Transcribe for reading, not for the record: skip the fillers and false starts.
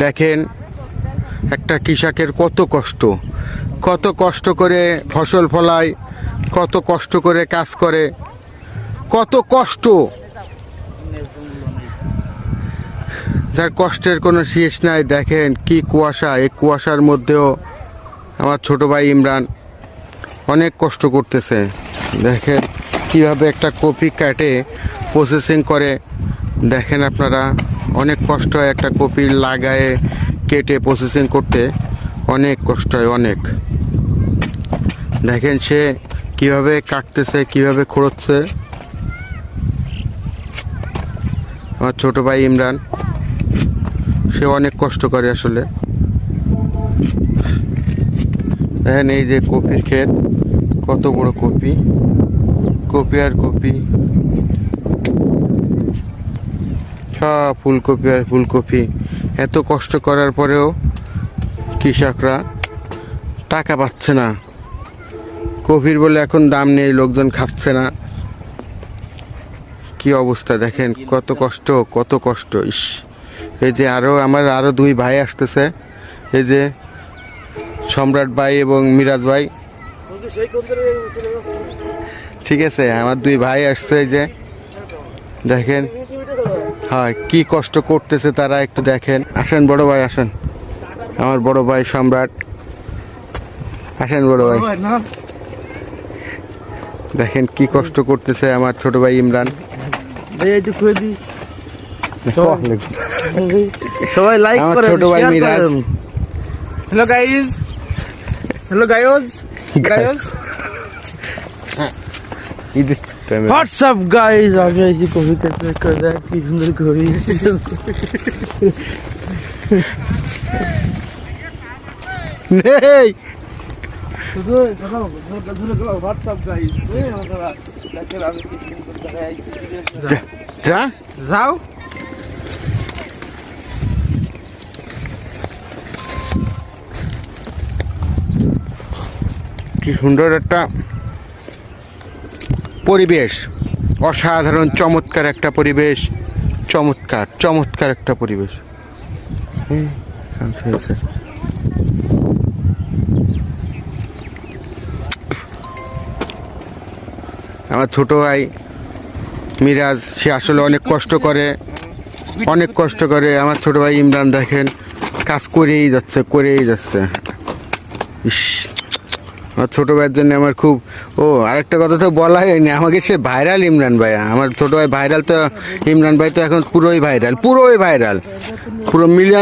দেখেন একটা কৃষকের কত কষ্ট করে ফসল ফলায়, কত কষ্ট করে কাজ করে, কত কষ্ট, যার কষ্টের কোনো শেষ নাই। দেখেন কি কুয়াশা, এই কুয়াশার মধ্যেও আমার ছোট ভাই ইমরান অনেক কষ্ট করতেছে। দেখেন কিভাবে একটা কপি কাটে প্রসেসিং করে। দেখেন আপনারা, অনেক কষ্ট হয় একটা কপি লাগায়ে কেটে প্রসেসিং করতে, অনেক কষ্ট হয় অনেক। দেখেন সে কিভাবে কাটতেছে, কিভাবে খোঁড়চ্ছে। আমার ছোট ভাই ইমরান সে অনেক কষ্ট করে আসলে। দেখেন এই যে কপির ক্ষেত, কত বড় কপি, কপি আর কপি, সব ফুলকপি আর ফুলকপি। এত কষ্ট করার পরেও কৃষকরা টাকা পাচ্ছে না। কপির বলে এখন দাম নেই, লোকজন খাচ্ছে না। কি অবস্থা দেখেন, কত কষ্ট, কত কষ্ট। ইস, এই যে আমার আরো দুই ভাই আসতেছে, এই যে সম্রাট ভাই এবং মিরাজ ভাই। ঠিক আছে, আমার দুই ভাই আসছে, এই যে দেখেন, হ্যাঁ কি কষ্ট করতেছে তারা, একটু দেখেন। আসেন বড় ভাই, আসেন, আমার বড় ভাই সম্রাট, আসেন বড় ভাই। দেখেন কি কষ্ট করতেছে আমার ছোট ভাই ইমরান। সবাই লাইক করেন, ছোট ভাই Miraj. Hello guys, hello guys, what's up guys. আমি আইছি কফি খেতে, দেখ কি সুন্দর কফি। নেই হোয়াটসঅ্যাপ গাইস, যা যাও। কি সুন্দর একটা পরিবেশ, অসাধারণ চমৎকার একটা পরিবেশ, চমৎকার একটা পরিবেশ। আমার ছোট ভাই মিরাজ সে আসলে অনেক কষ্ট করে, আমার ছোট ভাই ইমরান দেখেন কাজ করেই যাচ্ছে। ইস, আমার ছোট ভাইয়ের জন্য আমার খুব, আরেকটা কথা তো বলা হয়নি, আমাকে সে ভাইরাল ইমরান ভাইয়া, আমার ছোট ভাই ভাইরাল, তো ইমরান ভাই তো এখন পুরোই ভাইরাল, পুরো মিলিয়ন